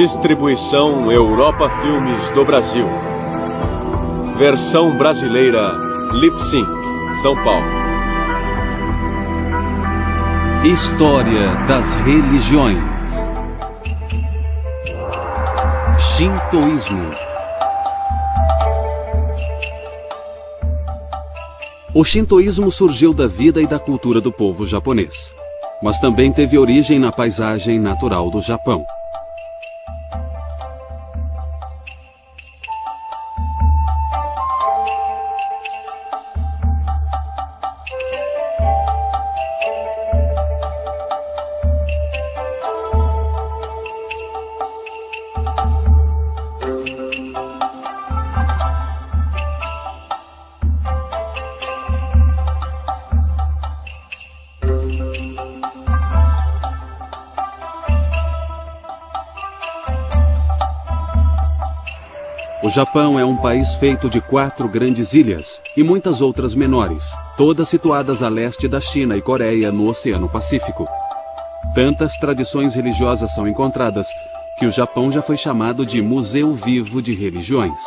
Distribuição Europa Filmes do Brasil. Versão brasileira Lip Sync, São Paulo. História das religiões. Shintoísmo. O shintoísmo surgiu da vida e da cultura do povo japonês, mas também teve origem na paisagem natural do Japão. O Japão é um país feito de 4 grandes ilhas e muitas outras menores, todas situadas a leste da China e Coreia, no Oceano Pacífico. Tantas tradições religiosas são encontradas que o Japão já foi chamado de Museu Vivo de Religiões.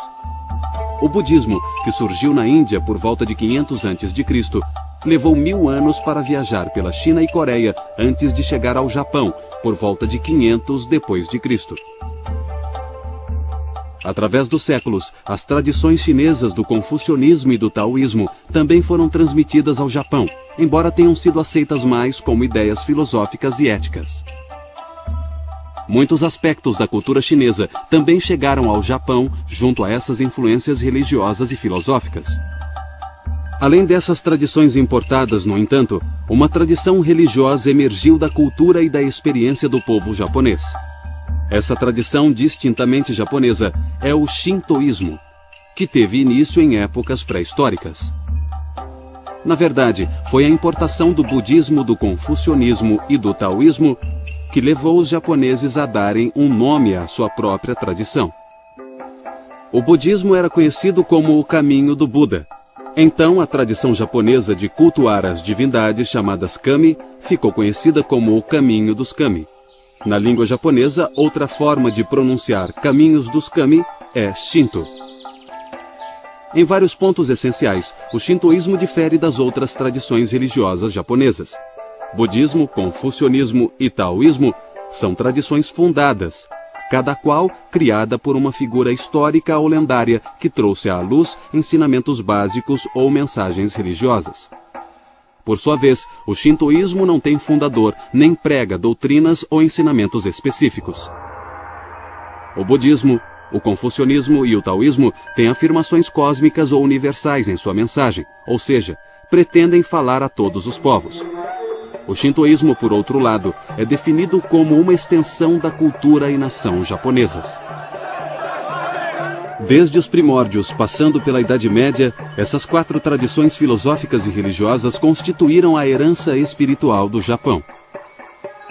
O budismo, que surgiu na Índia por volta de 500 a.C., levou 1000 anos para viajar pela China e Coreia antes de chegar ao Japão, por volta de 500 d.C. Através dos séculos, as tradições chinesas do confucionismo e do taoísmo também foram transmitidas ao Japão, embora tenham sido aceitas mais como ideias filosóficas e éticas. Muitos aspectos da cultura chinesa também chegaram ao Japão junto a essas influências religiosas e filosóficas. Além dessas tradições importadas, no entanto, uma tradição religiosa emergiu da cultura e da experiência do povo japonês. Essa tradição distintamente japonesa é o shintoísmo, que teve início em épocas pré-históricas. Na verdade, foi a importação do budismo, do confucionismo e do taoísmo que levou os japoneses a darem um nome à sua própria tradição. O budismo era conhecido como o caminho do Buda. Então, a tradição japonesa de cultuar as divindades chamadas kami ficou conhecida como o caminho dos kami. Na língua japonesa, outra forma de pronunciar caminhos dos kami é Shinto. Em vários pontos essenciais, o shintoísmo difere das outras tradições religiosas japonesas. Budismo, confucionismo e taoísmo são tradições fundadas, cada qual criada por uma figura histórica ou lendária que trouxe à luz ensinamentos básicos ou mensagens religiosas. Por sua vez, o shintoísmo não tem fundador, nem prega doutrinas ou ensinamentos específicos. O budismo, o confucionismo e o taoísmo têm afirmações cósmicas ou universais em sua mensagem, ou seja, pretendem falar a todos os povos. O shintoísmo, por outro lado, é definido como uma extensão da cultura e nação japonesas. Desde os primórdios, passando pela Idade Média, essas 4 tradições filosóficas e religiosas constituíram a herança espiritual do Japão.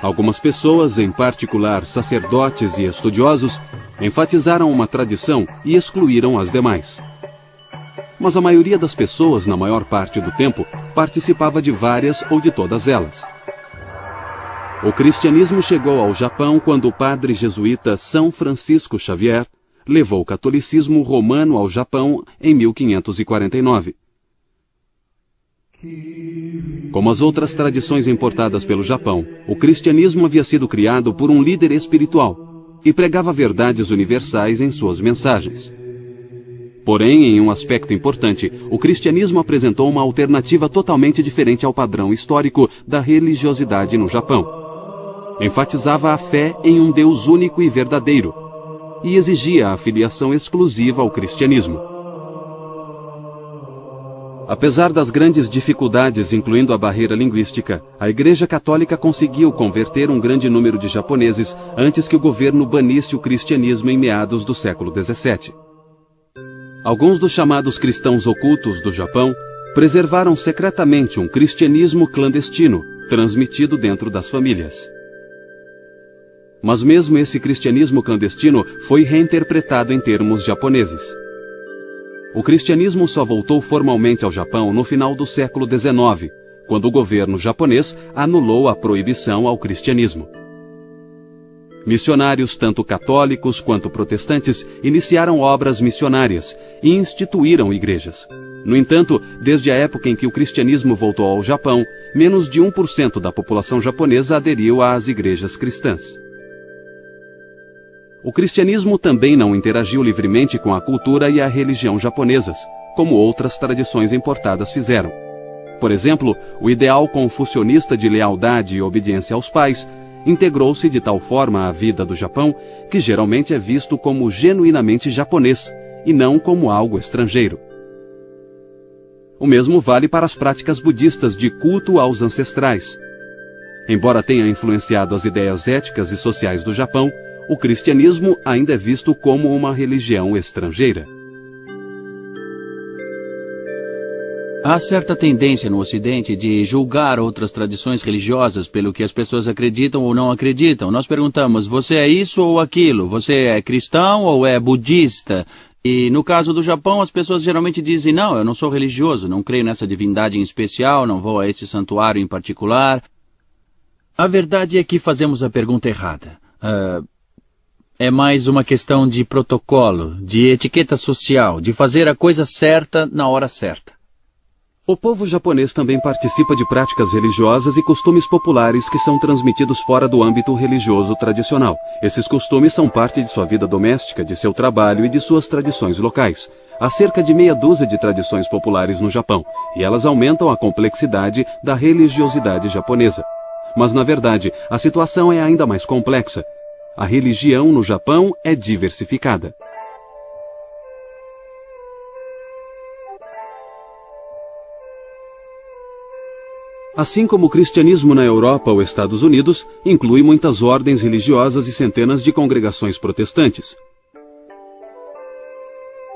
Algumas pessoas, em particular sacerdotes e estudiosos, enfatizaram uma tradição e excluíram as demais. Mas a maioria das pessoas, na maior parte do tempo, participava de várias ou de todas elas. O cristianismo chegou ao Japão quando o padre jesuíta São Francisco Xavier levou o catolicismo romano ao Japão em 1549. Como as outras tradições importadas pelo Japão, o cristianismo havia sido criado por um líder espiritual e pregava verdades universais em suas mensagens. Porém, em um aspecto importante, o cristianismo apresentou uma alternativa totalmente diferente ao padrão histórico da religiosidade no Japão. Enfatizava a fé em um Deus único e verdadeiro, e exigia a filiação exclusiva ao cristianismo. Apesar das grandes dificuldades, incluindo a barreira linguística, a Igreja Católica conseguiu converter um grande número de japoneses antes que o governo banisse o cristianismo em meados do século XVII. Alguns dos chamados cristãos ocultos do Japão preservaram secretamente um cristianismo clandestino, transmitido dentro das famílias. Mas mesmo esse cristianismo clandestino foi reinterpretado em termos japoneses. O cristianismo só voltou formalmente ao Japão no final do século XIX, quando o governo japonês anulou a proibição ao cristianismo. Missionários, tanto católicos quanto protestantes, iniciaram obras missionárias e instituíram igrejas. No entanto, desde a época em que o cristianismo voltou ao Japão, menos de 1% da população japonesa aderiu às igrejas cristãs. O cristianismo também não interagiu livremente com a cultura e a religião japonesas, como outras tradições importadas fizeram. Por exemplo, o ideal confucionista de lealdade e obediência aos pais integrou-se de tal forma à vida do Japão que geralmente é visto como genuinamente japonês e não como algo estrangeiro. O mesmo vale para as práticas budistas de culto aos ancestrais. Embora tenha influenciado as ideias éticas e sociais do Japão, o cristianismo ainda é visto como uma religião estrangeira. Há certa tendência no Ocidente de julgar outras tradições religiosas pelo que as pessoas acreditam ou não acreditam. Nós perguntamos, você é isso ou aquilo? Você é cristão ou é budista? E no caso do Japão, as pessoas geralmente dizem, não, eu não sou religioso, não creio nessa divindade em especial, não vou a esse santuário em particular. A verdade é que fazemos a pergunta errada. É mais uma questão de protocolo, de etiqueta social, de fazer a coisa certa na hora certa. O povo japonês também participa de práticas religiosas e costumes populares que são transmitidos fora do âmbito religioso tradicional. Esses costumes são parte de sua vida doméstica, de seu trabalho e de suas tradições locais. Há cerca de meia dúzia de tradições populares no Japão, e elas aumentam a complexidade da religiosidade japonesa. Mas, na verdade, a situação é ainda mais complexa. A religião no Japão é diversificada. Assim como o cristianismo na Europa ou Estados Unidos, inclui muitas ordens religiosas e centenas de congregações protestantes.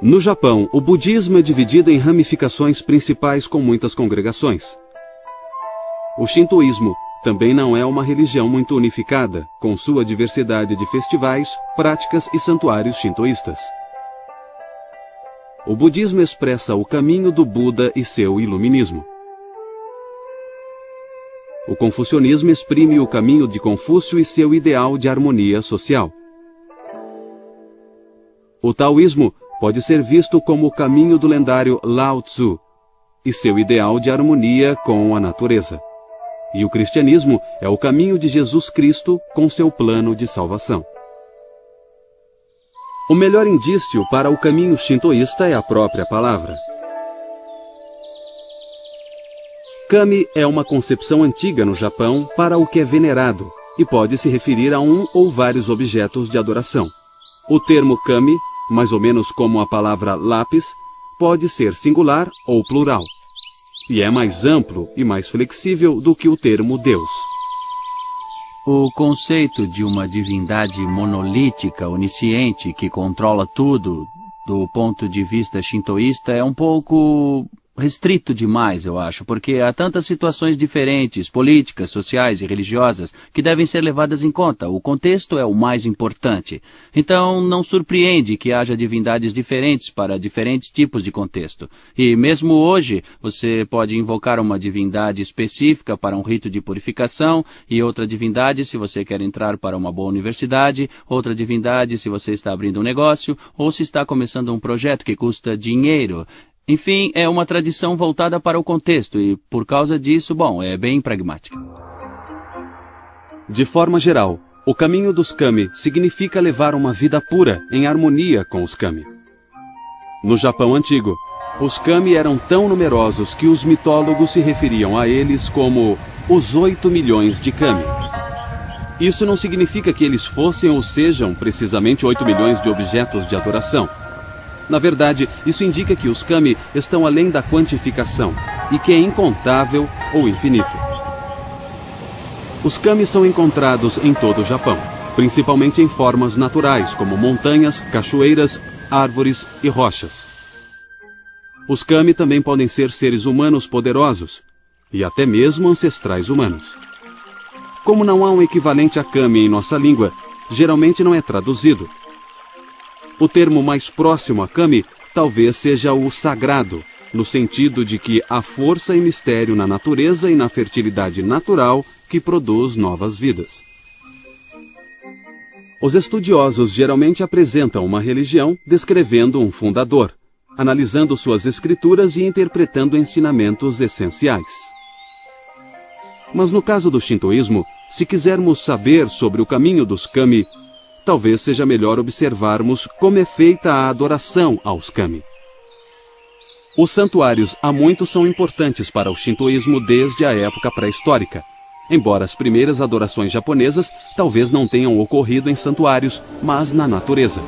No Japão, o budismo é dividido em ramificações principais com muitas congregações. O shintoísmo também não é uma religião muito unificada, com sua diversidade de festivais, práticas e santuários shintoístas. O budismo expressa o caminho do Buda e seu iluminismo. O confucionismo exprime o caminho de Confúcio e seu ideal de harmonia social. O taoísmo pode ser visto como o caminho do lendário Lao Tzu e seu ideal de harmonia com a natureza. E o cristianismo é o caminho de Jesus Cristo com seu plano de salvação. O melhor indício para o caminho shintoísta é a própria palavra. Kami é uma concepção antiga no Japão para o que é venerado e pode se referir a um ou vários objetos de adoração. O termo kami, mais ou menos como a palavra lápis, pode ser singular ou plural. E é mais amplo e mais flexível do que o termo Deus. O conceito de uma divindade monolítica, onisciente, que controla tudo, do ponto de vista shintoísta, é um pouco restrito demais, eu acho, porque há tantas situações diferentes, políticas, sociais e religiosas, que devem ser levadas em conta. O contexto é o mais importante. Então, não surpreende que haja divindades diferentes para diferentes tipos de contexto. E mesmo hoje, você pode invocar uma divindade específica para um rito de purificação, e outra divindade se você quer entrar para uma boa universidade, outra divindade se você está abrindo um negócio, ou se está começando um projeto que custa dinheiro. Enfim, é uma tradição voltada para o contexto e, por causa disso, é bem pragmática. De forma geral, o caminho dos kami significa levar uma vida pura, em harmonia com os kami. No Japão antigo, os kami eram tão numerosos que os mitólogos se referiam a eles como os 8 milhões de kami. Isso não significa que eles fossem ou sejam precisamente 8 milhões de objetos de adoração. Na verdade, isso indica que os kami estão além da quantificação e que é incontável ou infinito. Os kami são encontrados em todo o Japão, principalmente em formas naturais, como montanhas, cachoeiras, árvores e rochas. Os kami também podem ser seres humanos poderosos e até mesmo ancestrais humanos. Como não há um equivalente a kami em nossa língua, geralmente não é traduzido. O termo mais próximo a kami talvez seja o sagrado, no sentido de que há força e mistério na natureza e na fertilidade natural que produz novas vidas. Os estudiosos geralmente apresentam uma religião descrevendo um fundador, analisando suas escrituras e interpretando ensinamentos essenciais. Mas no caso do shintoísmo, se quisermos saber sobre o caminho dos kami, talvez seja melhor observarmos como é feita a adoração aos kami. Os santuários há muito são importantes para o shintoísmo desde a época pré-histórica, embora as primeiras adorações japonesas talvez não tenham ocorrido em santuários, mas na natureza.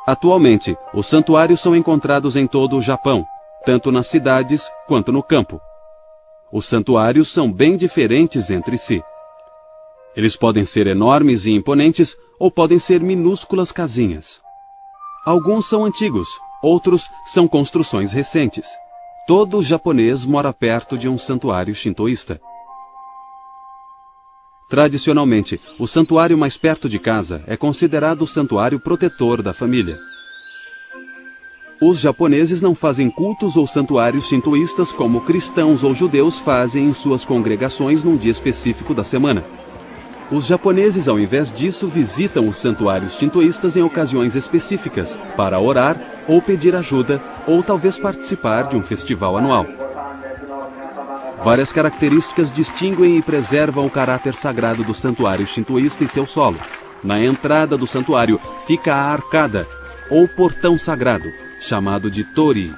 Atualmente, os santuários são encontrados em todo o Japão, tanto nas cidades quanto no campo. Os santuários são bem diferentes entre si. Eles podem ser enormes e imponentes ou podem ser minúsculas casinhas. Alguns são antigos, outros são construções recentes. Todo japonês mora perto de um santuário shintoísta. Tradicionalmente, o santuário mais perto de casa é considerado o santuário protetor da família. Os japoneses não fazem cultos ou santuários shintoístas como cristãos ou judeus fazem em suas congregações num dia específico da semana. Os japoneses, ao invés disso, visitam os santuários shintoístas em ocasiões específicas, para orar ou pedir ajuda, ou talvez participar de um festival anual. Várias características distinguem e preservam o caráter sagrado do santuário shintoísta e seu solo. Na entrada do santuário fica a arcada, ou portão sagrado, chamado de tori.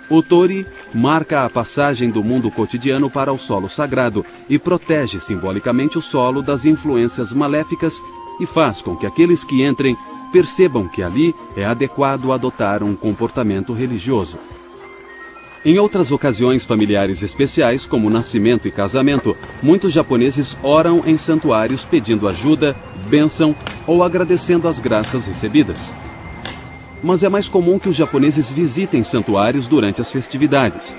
O tori marca a passagem do mundo cotidiano para o solo sagrado e protege simbolicamente o solo das influências maléficas e faz com que aqueles que entrem percebam que ali é adequado adotar um comportamento religioso. Em outras ocasiões familiares especiais, como nascimento e casamento, muitos japoneses oram em santuários pedindo ajuda, bênção ou agradecendo as graças recebidas. Mas é mais comum que os japoneses visitem santuários durante as festividades.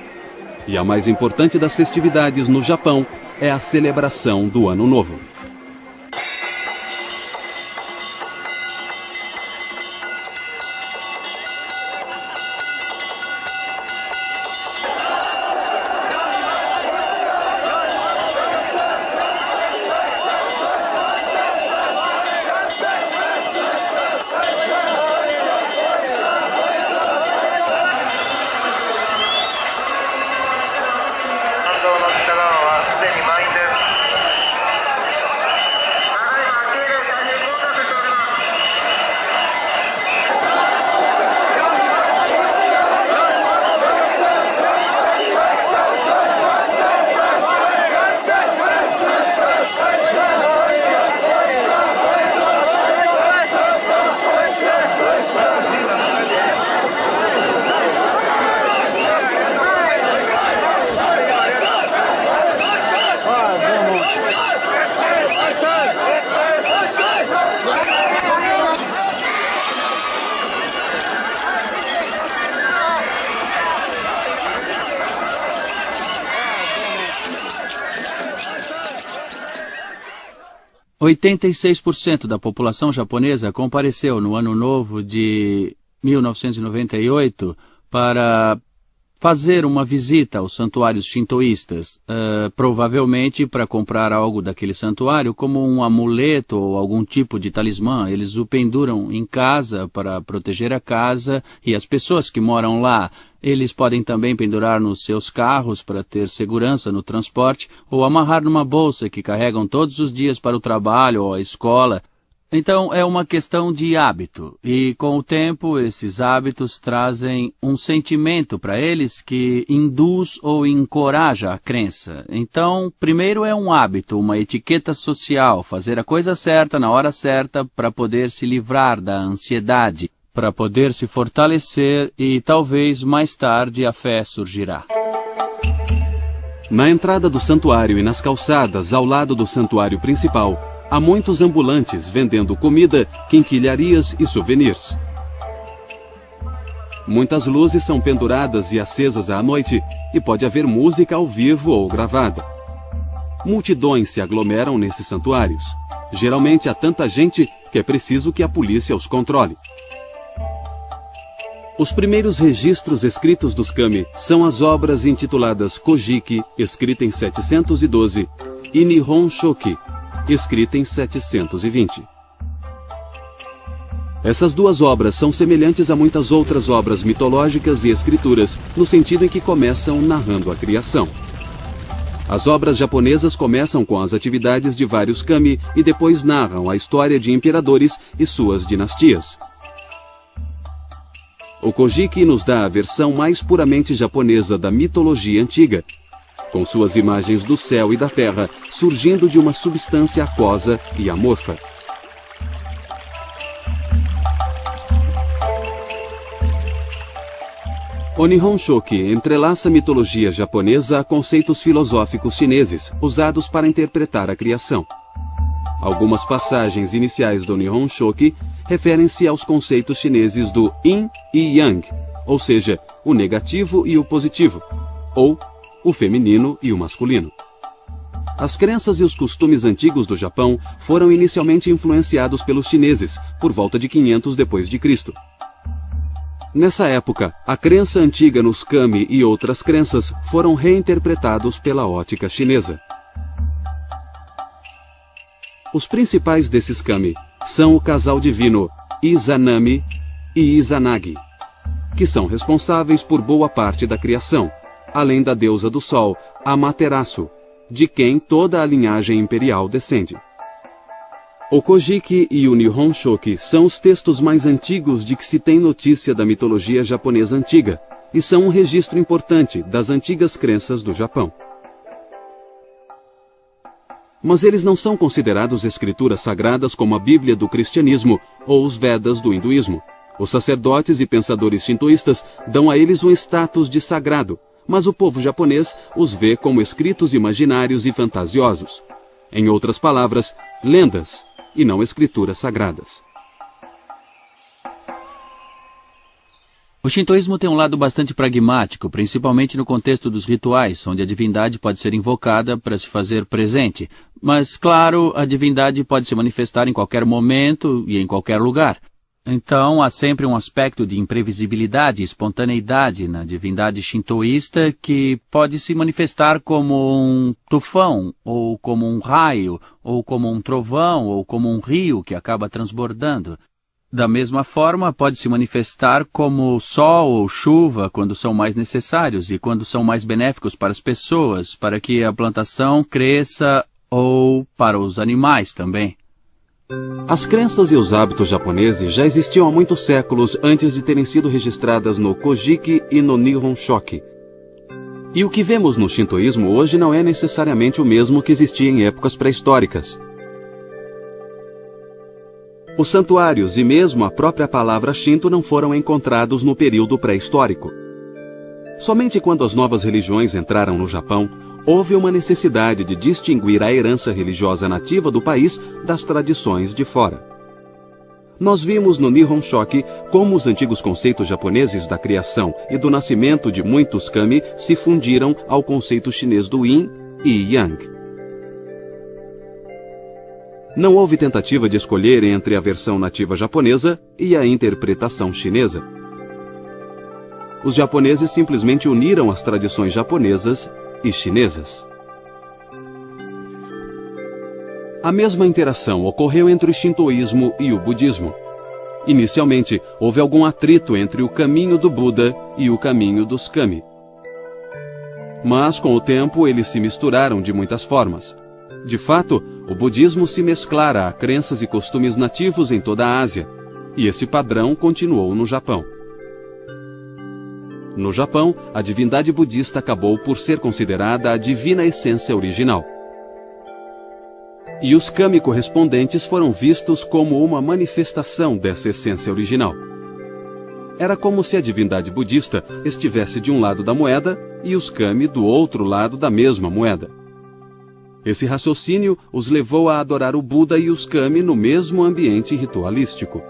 E a mais importante das festividades no Japão é a celebração do Ano Novo. ,86% da população japonesa compareceu no Ano Novo de 1998 para fazer uma visita aos santuários shintoístas, provavelmente para comprar algo daquele santuário, como um amuleto ou algum tipo de talismã. Eles o penduram em casa para proteger a casa e as pessoas que moram lá. Eles podem também pendurar nos seus carros para ter segurança no transporte ou amarrar numa bolsa que carregam todos os dias para o trabalho ou a escola. Então é uma questão de hábito e com o tempo esses hábitos trazem um sentimento para eles que induz ou encoraja a crença. Então primeiro é um hábito, uma etiqueta social, fazer a coisa certa na hora certa para poder se livrar da ansiedade, para poder se fortalecer e talvez mais tarde a fé surgirá. Na entrada do santuário e nas calçadas ao lado do santuário principal, há muitos ambulantes vendendo comida, quinquilharias e souvenirs. Muitas luzes são penduradas e acesas à noite e pode haver música ao vivo ou gravada. Multidões se aglomeram nesses santuários. Geralmente há tanta gente que é preciso que a polícia os controle. Os primeiros registros escritos dos kami são as obras intituladas Kojiki, escrita em 712, e Nihon Shoki, escrita em 720. Essas duas obras são semelhantes a muitas outras obras mitológicas e escrituras, no sentido em que começam narrando a criação. As obras japonesas começam com as atividades de vários kami e depois narram a história de imperadores e suas dinastias. O Kojiki nos dá a versão mais puramente japonesa da mitologia antiga, com suas imagens do céu e da terra surgindo de uma substância aquosa e amorfa. O Nihon Shoki entrelaça a mitologia japonesa a conceitos filosóficos chineses, usados para interpretar a criação. Algumas passagens iniciais do Nihon Shoki referem-se aos conceitos chineses do Yin e Yang, ou seja, o negativo e o positivo, ou o feminino e o masculino. As crenças e os costumes antigos do Japão foram inicialmente influenciados pelos chineses, por volta de 500 d.C. Nessa época, a crença antiga nos kami e outras crenças foram reinterpretados pela ótica chinesa. Os principais desses kami são o casal divino Izanami e Izanagi, que são responsáveis por boa parte da criação, além da deusa do sol, Amaterasu, de quem toda a linhagem imperial descende. O Kojiki e o Nihon Shoki são os textos mais antigos de que se tem notícia da mitologia japonesa antiga, e são um registro importante das antigas crenças do Japão. Mas eles não são considerados escrituras sagradas como a Bíblia do cristianismo ou os Vedas do hinduísmo. Os sacerdotes e pensadores shintoístas dão a eles um status de sagrado, mas o povo japonês os vê como escritos imaginários e fantasiosos. Em outras palavras, lendas, e não escrituras sagradas. O shintoísmo tem um lado bastante pragmático, principalmente no contexto dos rituais, onde a divindade pode ser invocada para se fazer presente. Mas, claro, a divindade pode se manifestar em qualquer momento e em qualquer lugar. Então, há sempre um aspecto de imprevisibilidade e espontaneidade na divindade shintoísta que pode se manifestar como um tufão, ou como um raio, ou como um trovão, ou como um rio que acaba transbordando. Da mesma forma, pode se manifestar como sol ou chuva quando são mais necessários e quando são mais benéficos para as pessoas, para que a plantação cresça ou para os animais também. As crenças e os hábitos japoneses já existiam há muitos séculos antes de terem sido registradas no Kojiki e no Nihon Shoki. E o que vemos no shintoísmo hoje não é necessariamente o mesmo que existia em épocas pré-históricas. Os santuários e mesmo a própria palavra Shinto não foram encontrados no período pré-histórico. Somente quando as novas religiões entraram no Japão, houve uma necessidade de distinguir a herança religiosa nativa do país das tradições de fora. Nós vimos no Nihon Shoki como os antigos conceitos japoneses da criação e do nascimento de muitos kami se fundiram ao conceito chinês do Yin e Yang. Não houve tentativa de escolher entre a versão nativa japonesa e a interpretação chinesa. Os japoneses simplesmente uniram as tradições japonesas e chinesas. A mesma interação ocorreu entre o shintoísmo e o budismo. Inicialmente, houve algum atrito entre o caminho do Buda e o caminho dos kami. Mas, com o tempo, eles se misturaram de muitas formas. De fato, o budismo se mesclara a crenças e costumes nativos em toda a Ásia, e esse padrão continuou no Japão. No Japão, a divindade budista acabou por ser considerada a divina essência original. E os kami correspondentes foram vistos como uma manifestação dessa essência original. Era como se a divindade budista estivesse de um lado da moeda e os kami do outro lado da mesma moeda. Esse raciocínio os levou a adorar o Buda e os kami no mesmo ambiente ritualístico.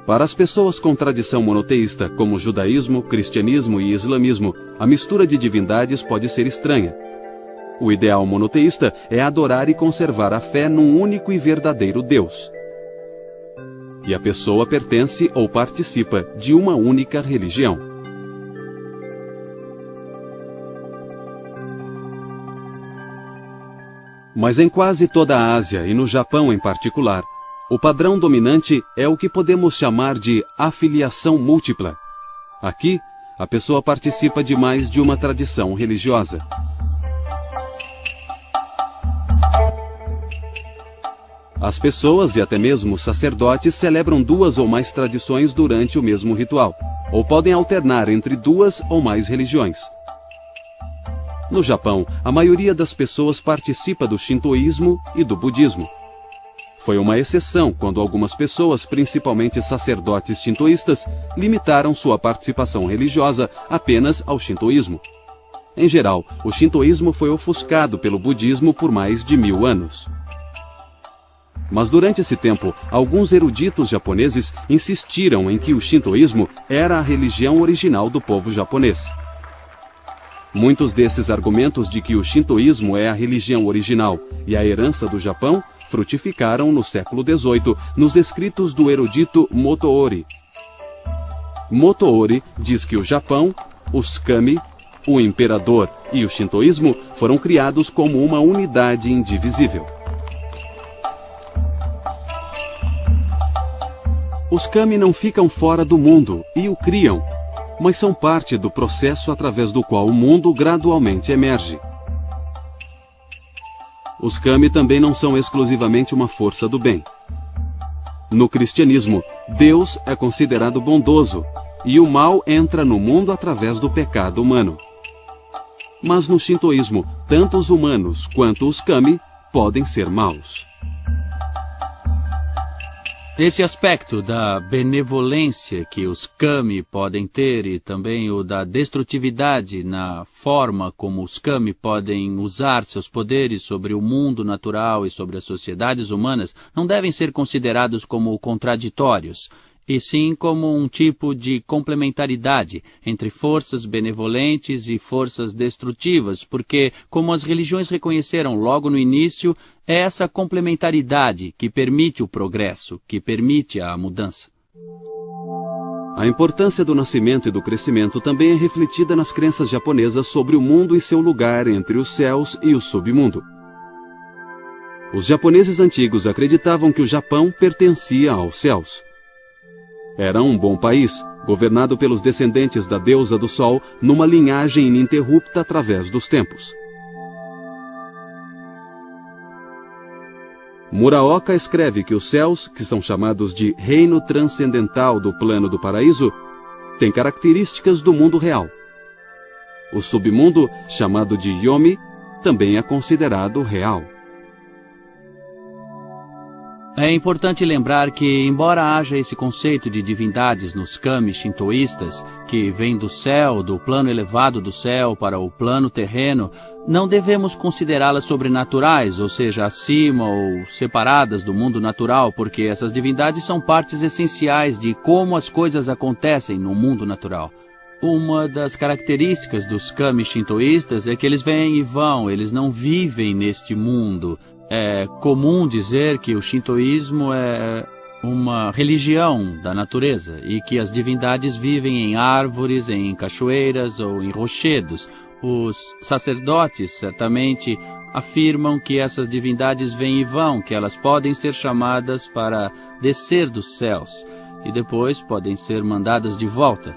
Para as pessoas com tradição monoteísta, como judaísmo, cristianismo e islamismo, a mistura de divindades pode ser estranha. O ideal monoteísta é adorar e conservar a fé num único e verdadeiro Deus. e a pessoa pertence ou participa de uma única religião. Mas em quase toda a Ásia e no Japão em particular, o padrão dominante é o que podemos chamar de afiliação múltipla. Aqui, a pessoa participa de mais de uma tradição religiosa. As pessoas e até mesmo os sacerdotes celebram duas ou mais tradições durante o mesmo ritual, ou podem alternar entre duas ou mais religiões. No Japão, a maioria das pessoas participa do shintoísmo e do budismo. Foi uma exceção quando algumas pessoas, principalmente sacerdotes shintoístas, limitaram sua participação religiosa apenas ao shintoísmo. Em geral, o shintoísmo foi ofuscado pelo budismo por mais de 1000 anos. Mas durante esse tempo, alguns eruditos japoneses insistiram em que o shintoísmo era a religião original do povo japonês. Muitos desses argumentos de que o shintoísmo é a religião original e a herança do Japão frutificaram no século XVIII nos escritos do erudito Motoori. Motoori diz que o Japão, os kami, o imperador e o shintoísmo foram criados como uma unidade indivisível. Os kami não ficam fora do mundo e o criam, mas são parte do processo através do qual o mundo gradualmente emerge. Os kami também não são exclusivamente uma força do bem. No cristianismo, Deus é considerado bondoso e o mal entra no mundo através do pecado humano. Mas no shintoísmo, tanto os humanos quanto os kami podem ser maus. Esse aspecto da benevolência que os kami podem ter e também o da destrutividade na forma como os kami podem usar seus poderes sobre o mundo natural e sobre as sociedades humanas não devem ser considerados como contraditórios, e sim como um tipo de complementaridade entre forças benevolentes e forças destrutivas, porque, como as religiões reconheceram logo no início, é essa complementaridade que permite o progresso, que permite a mudança. A importância do nascimento e do crescimento também é refletida nas crenças japonesas sobre o mundo e seu lugar entre os céus e o submundo. Os japoneses antigos acreditavam que o Japão pertencia aos céus. Era um bom país, governado pelos descendentes da deusa do Sol, numa linhagem ininterrupta através dos tempos. Muraoka escreve que os céus, que são chamados de reino transcendental do plano do paraíso, têm características do mundo real. O submundo, chamado de Yomi, também é considerado real. É importante lembrar que, embora haja esse conceito de divindades nos kami shintoístas, que vem do céu, do plano elevado do céu para o plano terreno, não devemos considerá-las sobrenaturais, ou seja, acima ou separadas do mundo natural, porque essas divindades são partes essenciais de como as coisas acontecem no mundo natural. Uma das características dos kami shintoístas é que eles vêm e vão, eles não vivem neste mundo. É comum dizer que o shintoísmo é uma religião da natureza e que as divindades vivem em árvores, em cachoeiras ou em rochedos. Os sacerdotes certamente afirmam que essas divindades vêm e vão, que elas podem ser chamadas para descer dos céus e depois podem ser mandadas de volta,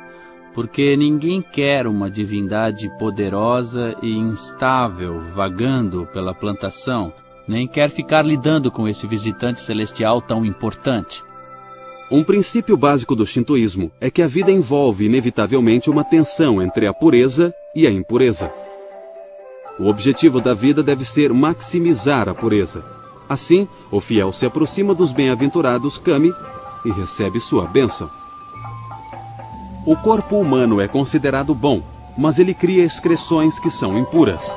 porque ninguém quer uma divindade poderosa e instável vagando pela plantação, nem quer ficar lidando com esse visitante celestial tão importante. Um princípio básico do shintoísmo é que a vida envolve inevitavelmente uma tensão entre a pureza e a impureza. O objetivo da vida deve ser maximizar a pureza. Assim, o fiel se aproxima dos bem-aventurados kami e recebe sua bênção. O corpo humano é considerado bom, mas ele cria excreções que são impuras.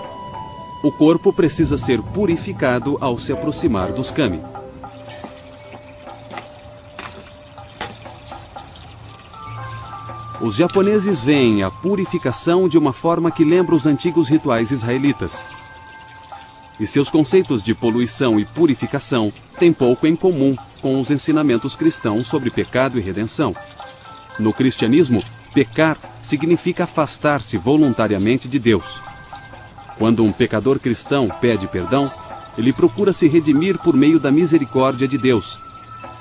O corpo precisa ser purificado ao se aproximar dos kami. Os japoneses veem a purificação de uma forma que lembra os antigos rituais israelitas. E seus conceitos de poluição e purificação têm pouco em comum com os ensinamentos cristãos sobre pecado e redenção. No cristianismo, pecar significa afastar-se voluntariamente de Deus. Quando um pecador cristão pede perdão, ele procura se redimir por meio da misericórdia de Deus,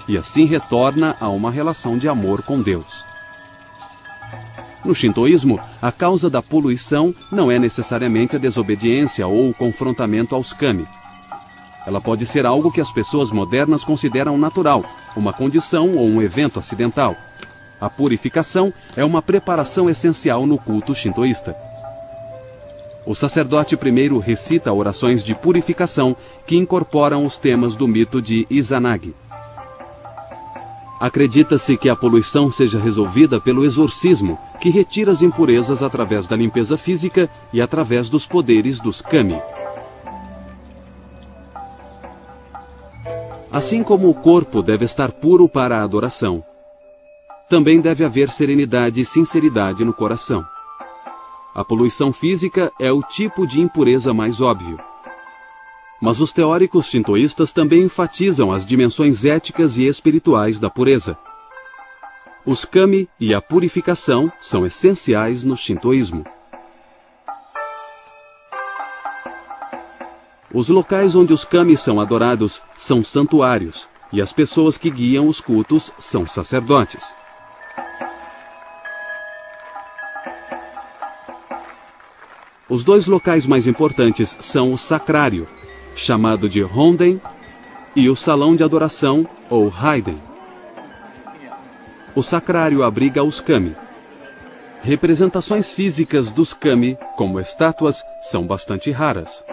e assim retorna a uma relação de amor com Deus. No shintoísmo, a causa da poluição não é necessariamente a desobediência ou o confrontamento aos kami. Ela pode ser algo que as pessoas modernas consideram natural, uma condição ou um evento acidental. A purificação é uma preparação essencial no culto shintoísta. O sacerdote primeiro recita orações de purificação que incorporam os temas do mito de Izanagi. Acredita-se que a poluição seja resolvida pelo exorcismo, que retira as impurezas através da limpeza física e através dos poderes dos kami. Assim como o corpo deve estar puro para a adoração, também deve haver serenidade e sinceridade no coração. A poluição física é o tipo de impureza mais óbvio. Mas os teóricos shintoístas também enfatizam as dimensões éticas e espirituais da pureza. Os kami e a purificação são essenciais no shintoísmo. Os locais onde os kami são adorados são santuários, e as pessoas que guiam os cultos são sacerdotes. Os dois locais mais importantes são o sacrário, chamado de Honden, e o salão de adoração, ou Haiden. O sacrário abriga os kami. Representações físicas dos kami, como estátuas, são bastante raras.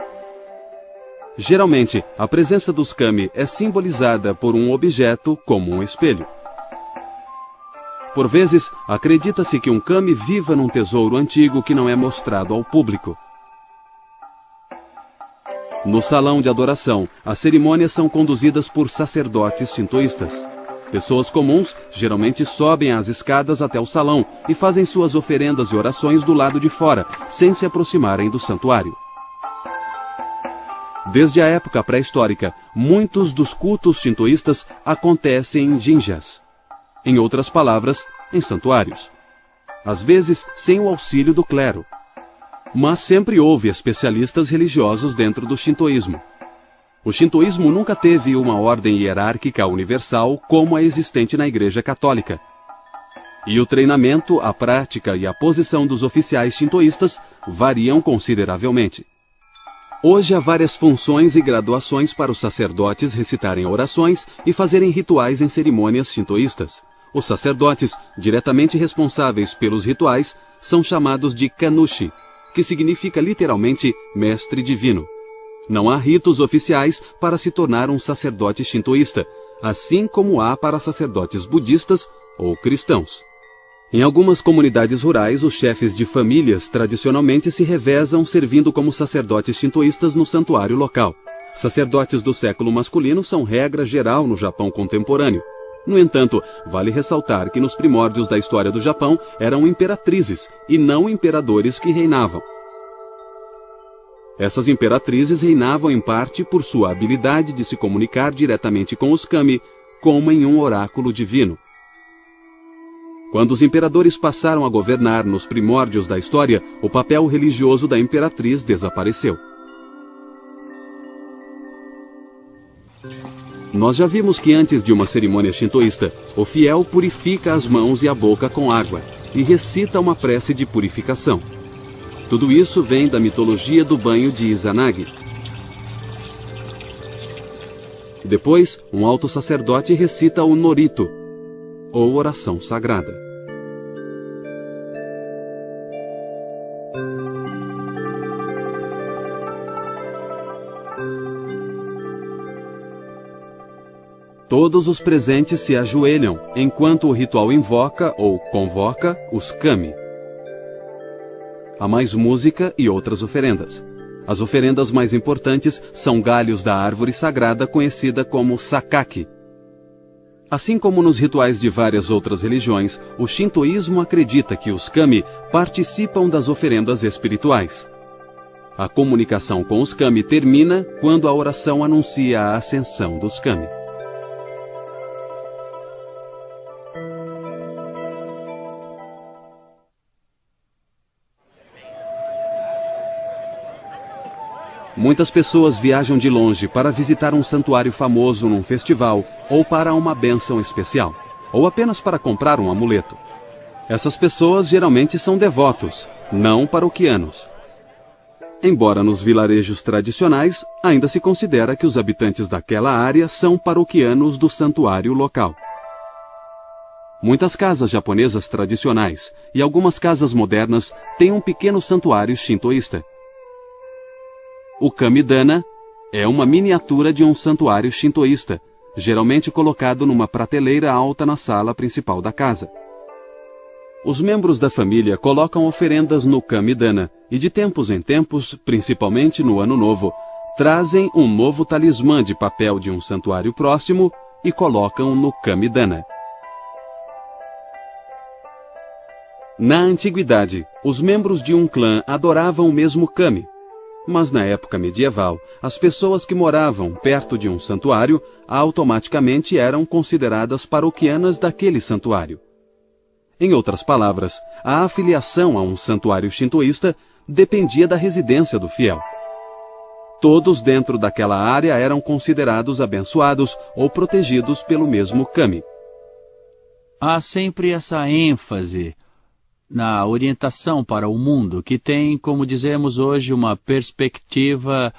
Geralmente, a presença dos kami é simbolizada por um objeto como um espelho. Por vezes, acredita-se que um kami viva num tesouro antigo que não é mostrado ao público. No salão de adoração, as cerimônias são conduzidas por sacerdotes shintoístas. Pessoas comuns geralmente sobem as escadas até o salão e fazem suas oferendas e orações do lado de fora, sem se aproximarem do santuário. Desde a época pré-histórica, muitos dos cultos shintoístas acontecem em jinjas. Em outras palavras, em santuários. Às vezes, sem o auxílio do clero. Mas sempre houve especialistas religiosos dentro do shintoísmo. O shintoísmo nunca teve uma ordem hierárquica universal como a existente na Igreja Católica. E o treinamento, a prática e a posição dos oficiais shintoístas variam consideravelmente. Hoje há várias funções e graduações para os sacerdotes recitarem orações e fazerem rituais em cerimônias shintoístas. Os sacerdotes, diretamente responsáveis pelos rituais, são chamados de kanushi, que significa literalmente mestre divino. Não há ritos oficiais para se tornar um sacerdote shintoísta, assim como há para sacerdotes budistas ou cristãos. Em algumas comunidades rurais, os chefes de famílias tradicionalmente se revezam servindo como sacerdotes shintoístas no santuário local. Sacerdotes do século masculino são regra geral no Japão contemporâneo. No entanto, vale ressaltar que nos primórdios da história do Japão eram imperatrizes e não imperadores que reinavam. Essas imperatrizes reinavam em parte por sua habilidade de se comunicar diretamente com os kami, como em um oráculo divino. Quando os imperadores passaram a governar nos primórdios da história, o papel religioso da imperatriz desapareceu. Nós já vimos que antes de uma cerimônia shintoísta, o fiel purifica as mãos e a boca com água e recita uma prece de purificação. Tudo isso vem da mitologia do banho de Izanagi. Depois, um alto sacerdote recita o norito, ou oração sagrada. Todos os presentes se ajoelham, enquanto o ritual invoca ou convoca os kami. Há mais música e outras oferendas. As oferendas mais importantes são galhos da árvore sagrada conhecida como sakaki. Assim como nos rituais de várias outras religiões, o shintoísmo acredita que os kami participam das oferendas espirituais. A comunicação com os kami termina quando a oração anuncia a ascensão dos kami. Muitas pessoas viajam de longe para visitar um santuário famoso num festival ou para uma bênção especial, ou apenas para comprar um amuleto. Essas pessoas geralmente são devotos, não paroquianos. Embora nos vilarejos tradicionais, ainda se considera que os habitantes daquela área são paroquianos do santuário local. Muitas casas japonesas tradicionais e algumas casas modernas têm um pequeno santuário shintoísta. O kamidana é uma miniatura de um santuário shintoísta, geralmente colocado numa prateleira alta na sala principal da casa. Os membros da família colocam oferendas no kamidana e de tempos em tempos, principalmente no Ano Novo, trazem um novo talismã de papel de um santuário próximo e colocam no kamidana. Na antiguidade, os membros de um clã adoravam o mesmo kami. Mas na época medieval, as pessoas que moravam perto de um santuário automaticamente eram consideradas paroquianas daquele santuário. Em outras palavras, a afiliação a um santuário shintoísta dependia da residência do fiel. Todos dentro daquela área eram considerados abençoados ou protegidos pelo mesmo kami. Há sempre essa ênfase na orientação para o mundo, que tem, como dizemos hoje, uma perspectiva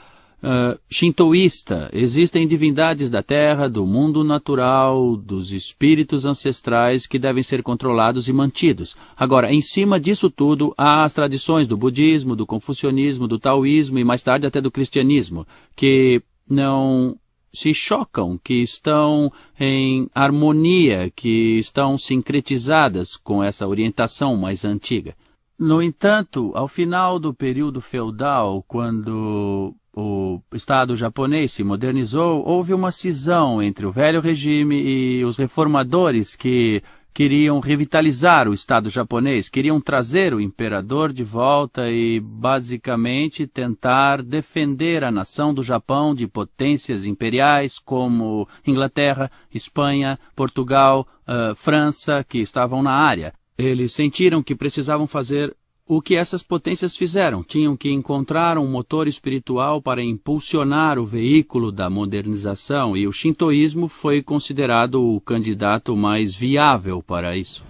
shintoísta. Existem divindades da terra, do mundo natural, dos espíritos ancestrais que devem ser controlados e mantidos. Agora, em cima disso tudo, há as tradições do budismo, do confucionismo, do taoísmo e mais tarde até do cristianismo, que não se chocam, que estão em harmonia, que estão sincretizadas com essa orientação mais antiga. No entanto, ao final do período feudal, quando o Estado japonês se modernizou, houve uma cisão entre o velho regime e os reformadores que queriam revitalizar o Estado japonês, queriam trazer o imperador de volta e, basicamente, tentar defender a nação do Japão de potências imperiais como Inglaterra, Espanha, Portugal, França, que estavam na área. Eles sentiram que precisavam fazer o que essas potências fizeram. Tinham que encontrar um motor espiritual para impulsionar o veículo da modernização, e o shintoísmo foi considerado o candidato mais viável para isso.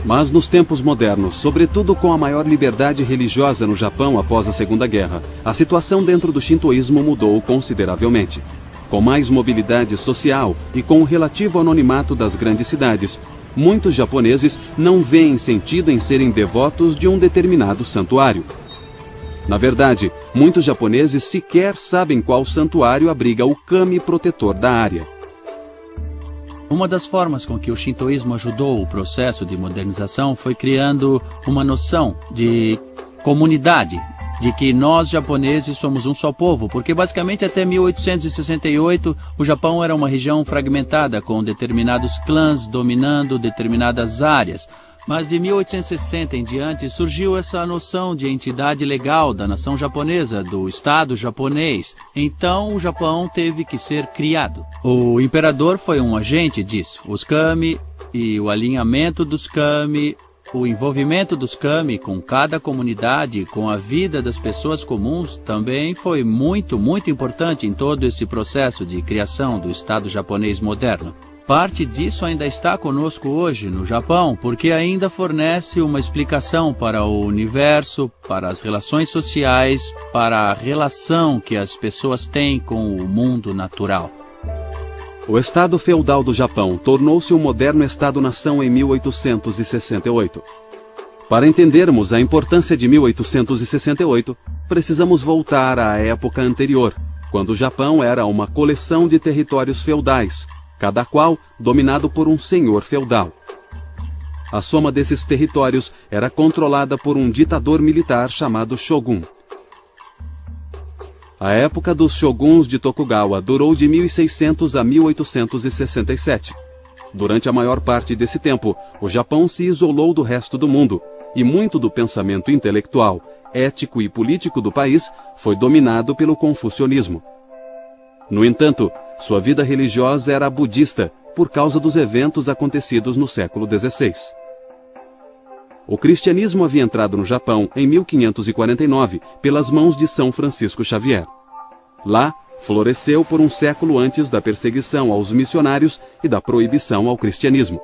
Mas nos tempos modernos, sobretudo com a maior liberdade religiosa no Japão após a Segunda Guerra, a situação dentro do shintoísmo mudou consideravelmente. Com mais mobilidade social e com o relativo anonimato das grandes cidades, muitos japoneses não veem sentido em serem devotos de um determinado santuário. Na verdade, muitos japoneses sequer sabem qual santuário abriga o kami protetor da área. Uma das formas com que o shintoísmo ajudou o processo de modernização foi criando uma noção de comunidade, de que nós japoneses somos um só povo, porque basicamente até 1868 o Japão era uma região fragmentada com determinados clãs dominando determinadas áreas. Mas de 1860 em diante surgiu essa noção de entidade legal da nação japonesa, do Estado japonês. Então o Japão teve que ser criado. O imperador foi um agente disso. Os kami e o alinhamento dos kami, o envolvimento dos kami com cada comunidade, com a vida das pessoas comuns, também foi muito, muito importante em todo esse processo de criação do Estado japonês moderno. Parte disso ainda está conosco hoje no Japão, porque ainda fornece uma explicação para o universo, para as relações sociais, para a relação que as pessoas têm com o mundo natural. O Estado feudal do Japão tornou-se um moderno Estado-nação em 1868. Para entendermos a importância de 1868, precisamos voltar à época anterior, quando o Japão era uma coleção de territórios feudais, cada qual dominado por um senhor feudal. A soma desses territórios era controlada por um ditador militar chamado Shogun. A época dos shoguns de Tokugawa durou de 1600 a 1867. Durante a maior parte desse tempo, o Japão se isolou do resto do mundo, e muito do pensamento intelectual, ético e político do país foi dominado pelo confucionismo. No entanto, sua vida religiosa era budista, por causa dos eventos acontecidos no século XVI. O cristianismo havia entrado no Japão em 1549 pelas mãos de São Francisco Xavier. Lá, floresceu por um século antes da perseguição aos missionários e da proibição ao cristianismo.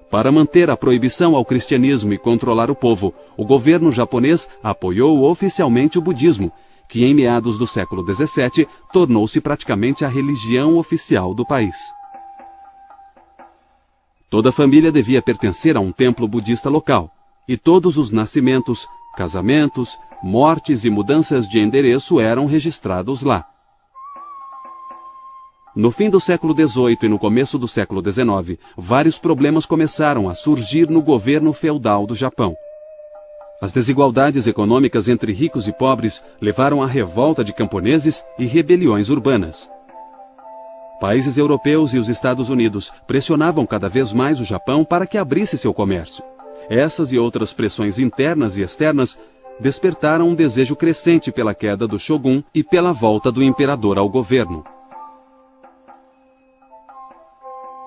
Para manter a proibição ao cristianismo e controlar o povo, o governo japonês apoiou oficialmente o budismo, que em meados do século XVII tornou-se praticamente a religião oficial do país. Toda família devia pertencer a um templo budista local, e todos os nascimentos, casamentos, mortes e mudanças de endereço eram registrados lá. No fim do século XVIII e no começo do século XIX, vários problemas começaram a surgir no governo feudal do Japão. As desigualdades econômicas entre ricos e pobres levaram à revolta de camponeses e rebeliões urbanas. Países europeus e os Estados Unidos pressionavam cada vez mais o Japão para que abrisse seu comércio. Essas e outras pressões internas e externas despertaram um desejo crescente pela queda do shogun e pela volta do imperador ao governo.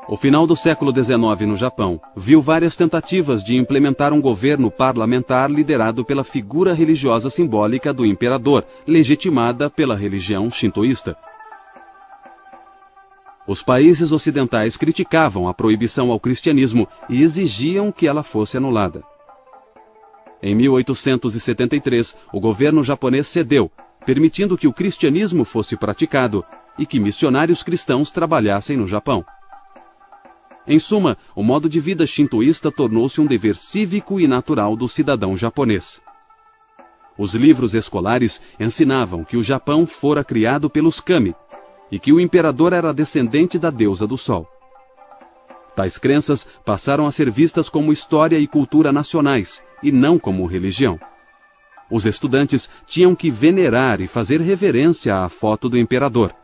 O final do século XIX no Japão viu várias tentativas de implementar um governo parlamentar liderado pela figura religiosa simbólica do imperador, legitimada pela religião shintoísta. Os países ocidentais criticavam a proibição ao cristianismo e exigiam que ela fosse anulada. Em 1873, o governo japonês cedeu, permitindo que o cristianismo fosse praticado e que missionários cristãos trabalhassem no Japão. Em suma, o modo de vida shintoísta tornou-se um dever cívico e natural do cidadão japonês. Os livros escolares ensinavam que o Japão fora criado pelos kami e que o imperador era descendente da deusa do sol. Tais crenças passaram a ser vistas como história e cultura nacionais e não como religião. Os estudantes tinham que venerar e fazer reverência à foto do imperador.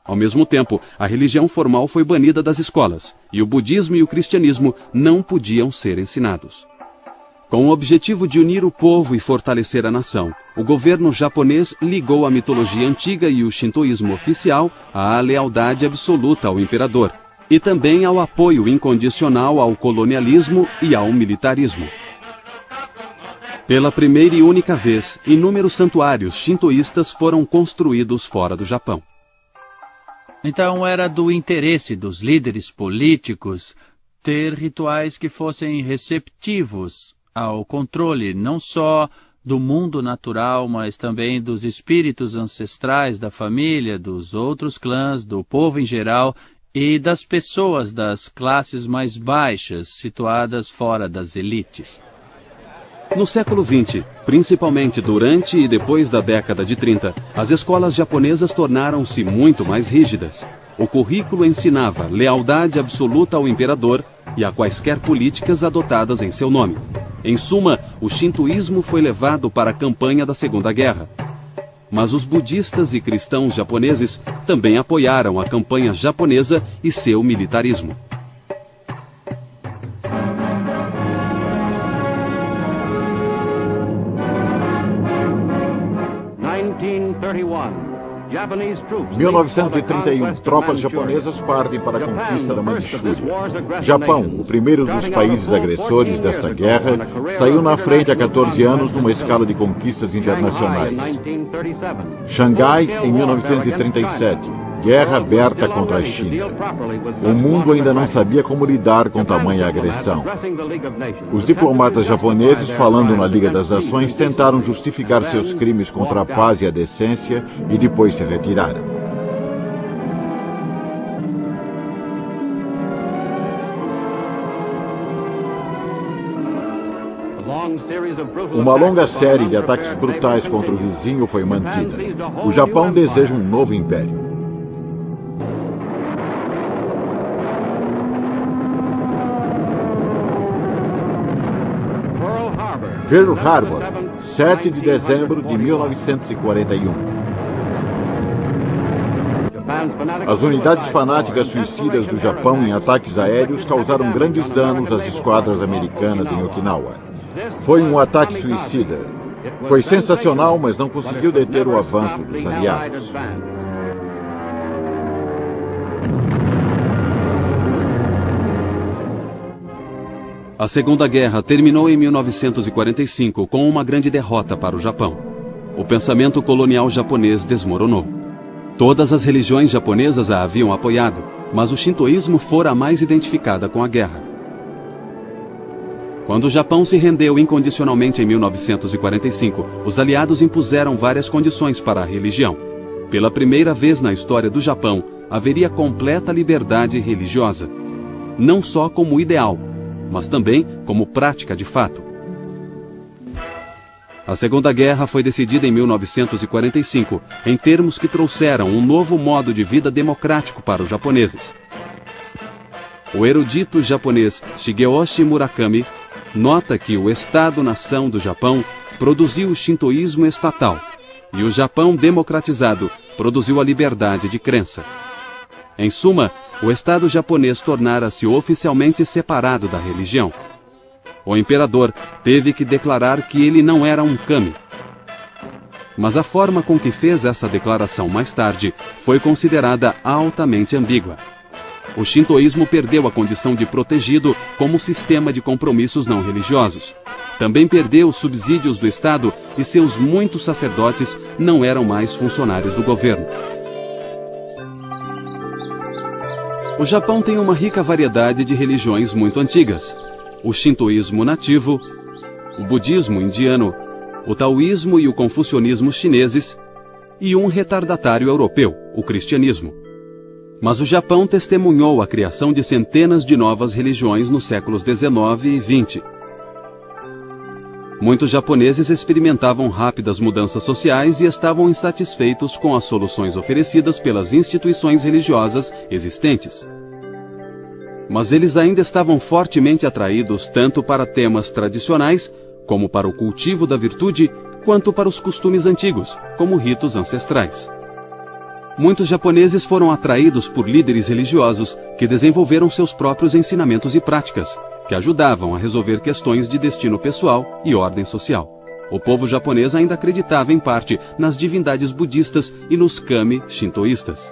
Ao mesmo tempo, a religião formal foi banida das escolas, e o budismo e o cristianismo não podiam ser ensinados. Com o objetivo de unir o povo e fortalecer a nação, o governo japonês ligou a mitologia antiga e o shintoísmo oficial à lealdade absoluta ao imperador, e também ao apoio incondicional ao colonialismo e ao militarismo. Pela primeira e única vez, inúmeros santuários shintoístas foram construídos fora do Japão. Então era do interesse dos líderes políticos ter rituais que fossem receptivos ao controle não só do mundo natural, mas também dos espíritos ancestrais da família, dos outros clãs, do povo em geral e das pessoas das classes mais baixas, situadas fora das elites. No século XX, principalmente durante e depois da década de 30, as escolas japonesas tornaram-se muito mais rígidas. O currículo ensinava lealdade absoluta ao imperador e a quaisquer políticas adotadas em seu nome. Em suma, o shintoísmo foi levado para a campanha da Segunda Guerra. Mas os budistas e cristãos japoneses também apoiaram a campanha japonesa e seu militarismo. Em 1931, tropas japonesas partem para a conquista da Manchúria. Japão, o primeiro dos países agressores desta guerra, saiu na frente há 14 anos numa escala de conquistas internacionais. Xangai, em 1937, guerra aberta contra a China. O mundo ainda não sabia como lidar com tamanha agressão. Os diplomatas japoneses, falando na Liga das Nações, tentaram justificar seus crimes contra a paz e a decência e depois se retiraram. Uma longa série de ataques brutais contra o vizinho foi mantida. O Japão deseja um novo império. Pearl Harbor, 7 de dezembro de 1941. As unidades fanáticas suicidas do Japão em ataques aéreos causaram grandes danos às esquadras americanas em Okinawa. Foi um ataque suicida. Foi sensacional, mas não conseguiu deter o avanço dos aliados. A Segunda Guerra terminou em 1945 com uma grande derrota para o Japão. O pensamento colonial japonês desmoronou. Todas as religiões japonesas a haviam apoiado, mas o shintoísmo fora a mais identificada com a guerra. Quando o Japão se rendeu incondicionalmente em 1945, os aliados impuseram várias condições para a religião. Pela primeira vez na história do Japão, haveria completa liberdade religiosa, não só como ideal, mas também como prática de fato. A Segunda Guerra foi decidida em 1945, em termos que trouxeram um novo modo de vida democrático para os japoneses. O erudito japonês Shigeyoshi Murakami nota que o Estado-nação do Japão produziu o shintoísmo estatal, e o Japão democratizado produziu a liberdade de crença. Em suma, o Estado japonês tornara-se oficialmente separado da religião. O imperador teve que declarar que ele não era um kami. Mas a forma com que fez essa declaração mais tarde foi considerada altamente ambígua. O shintoísmo perdeu a condição de protegido como sistema de compromissos não religiosos. Também perdeu os subsídios do Estado e seus muitos sacerdotes não eram mais funcionários do governo. O Japão tem uma rica variedade de religiões muito antigas. O shintoísmo nativo, o budismo indiano, o taoísmo e o confucionismo chineses, e um retardatário europeu, o cristianismo. Mas o Japão testemunhou a criação de centenas de novas religiões nos séculos XIX e XX. Muitos japoneses experimentavam rápidas mudanças sociais e estavam insatisfeitos com as soluções oferecidas pelas instituições religiosas existentes. Mas eles ainda estavam fortemente atraídos tanto para temas tradicionais, como para o cultivo da virtude, quanto para os costumes antigos, como ritos ancestrais. Muitos japoneses foram atraídos por líderes religiosos que desenvolveram seus próprios ensinamentos e práticas, que ajudavam a resolver questões de destino pessoal e ordem social. O povo japonês ainda acreditava em parte nas divindades budistas e nos kami shintoístas.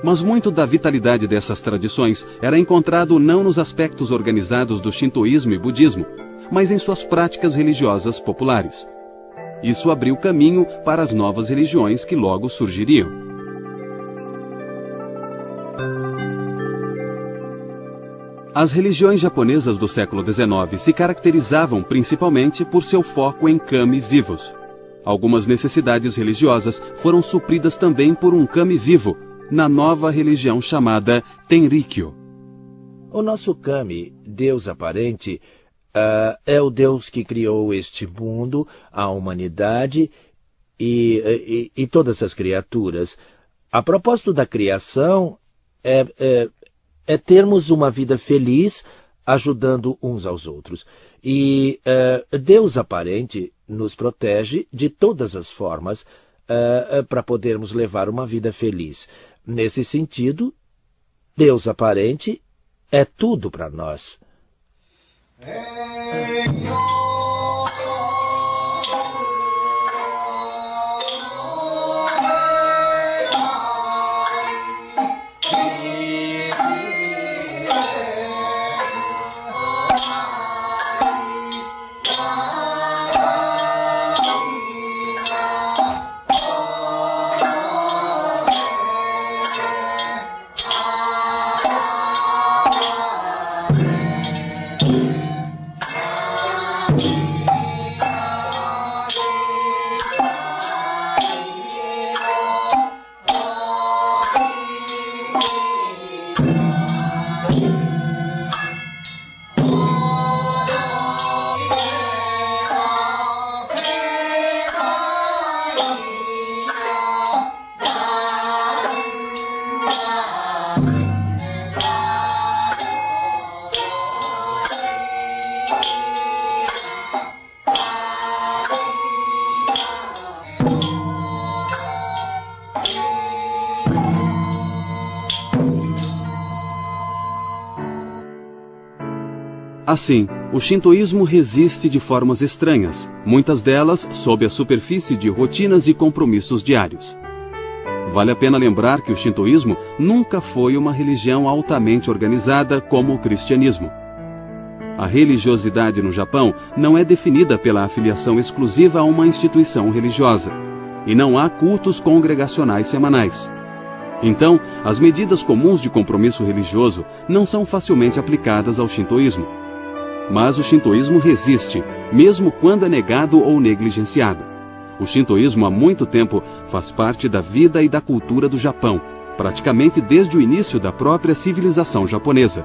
Mas muito da vitalidade dessas tradições era encontrado não nos aspectos organizados do shintoísmo e budismo, mas em suas práticas religiosas populares. Isso abriu caminho para as novas religiões que logo surgiriam. As religiões japonesas do século XIX se caracterizavam principalmente por seu foco em kami vivos. Algumas necessidades religiosas foram supridas também por um kami vivo, na nova religião chamada Tenrikyo. O nosso kami, Deus aparente, é o Deus que criou este mundo, a humanidade e todas as criaturas. A propósito da criação é termos uma vida feliz, ajudando uns aos outros. E Deus aparente nos protege de todas as formas para podermos levar uma vida feliz. Nesse sentido, Deus aparente é tudo para nós. Assim, o shintoísmo resiste de formas estranhas, muitas delas sob a superfície de rotinas e compromissos diários. Vale a pena lembrar que o shintoísmo nunca foi uma religião altamente organizada como o cristianismo. A religiosidade no Japão não é definida pela afiliação exclusiva a uma instituição religiosa, e não há cultos congregacionais semanais. Então, as medidas comuns de compromisso religioso não são facilmente aplicadas ao shintoísmo. Mas o shintoísmo resiste, mesmo quando é negado ou negligenciado. O shintoísmo há muito tempo faz parte da vida e da cultura do Japão, praticamente desde o início da própria civilização japonesa.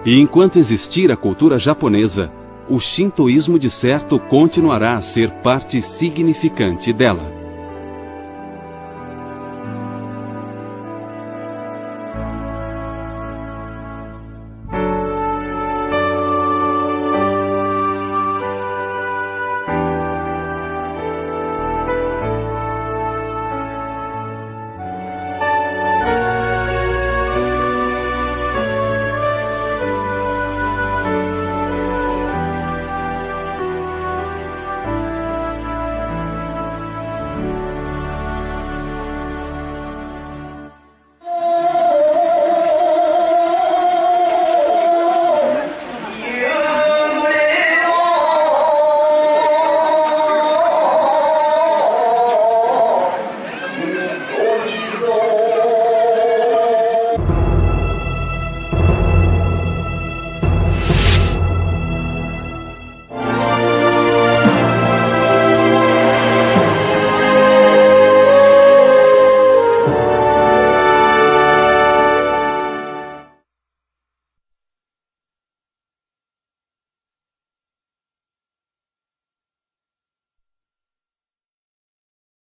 E enquanto existir a cultura japonesa, o shintoísmo de certo continuará a ser parte significante dela.